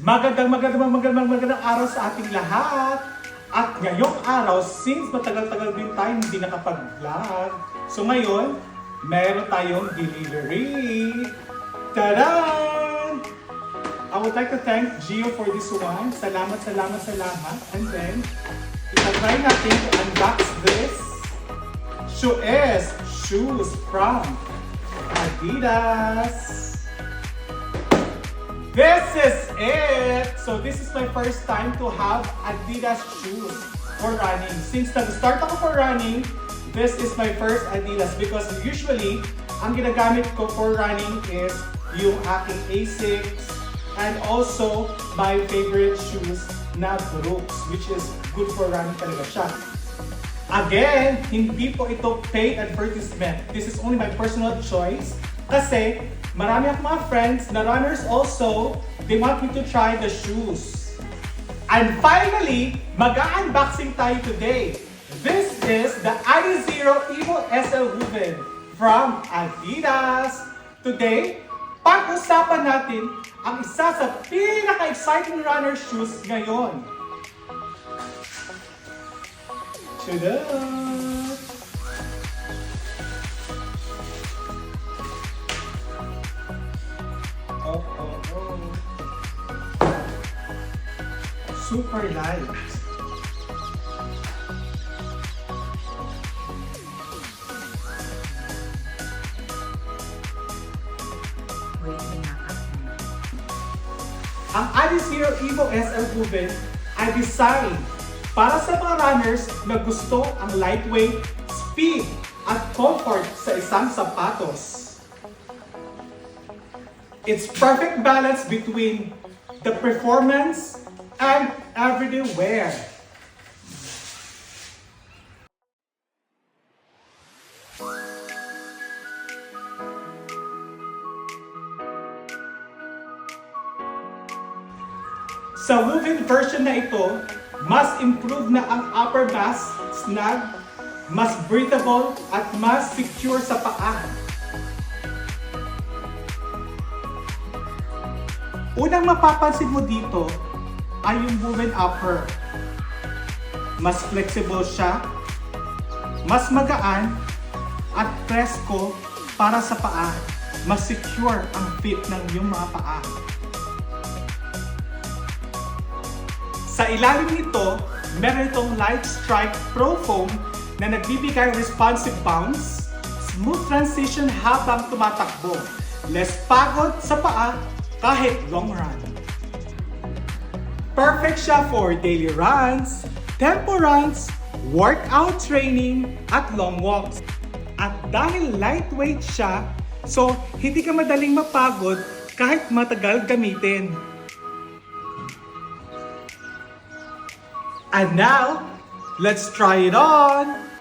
Magandang araw sa ating lahat. At ngayong araw, since matagal-tagal din tayo hindi nakapag-vlog, so ngayon, meron tayong delivery. Tadaan! I would like to thank Gio for this one. Salamat. And then, itatry natin to unbox this. Shoes from Adidas. This is it! So this is my first time to have Adidas shoes for running. Since nag-start ako for running, this is my first Adidas because usually, ang ginagamit ko for running is yung aking Asics and also my favorite shoes na Brooks, which is good for running talaga siya. Again, hindi po ito paid advertisement. This is only my personal choice kasi marami akong mga friends na runners also, they want me to try the shoes. And finally, mag-unboxing tayo today. This is the Adizero Evo SL Ruben from Adidas. Today, pag-usapan natin ang isa sa pinaka-exciting runner shoes ngayon. Tada! Super light. Ang Adizero Evo SL Ruben ay design para sa mga runners na gusto ang lightweight, speed, at comfort sa isang sapatos. It's perfect balance between the performance and everyday wear. Sa woven version na ito, mas improved na ang upper mass, snug, mas breathable at mas secure sa paa. Unang mapapansin mo dito ay yung woven upper. Mas flexible siya, mas magaan, at presko para sa paa. Mas secure ang fit ng iyong mga paa. Sa ilalim nito, meron itong Light Strike Pro Foam na nagbibigay responsive bounce, smooth transition habang tumatakbo, less pagod sa paa kahit long run. Perfect siya for daily runs, tempo runs, workout training, at long walks. At dahil lightweight siya, so hindi ka madaling mapagod kahit matagal gamitin. And now, let's try it on!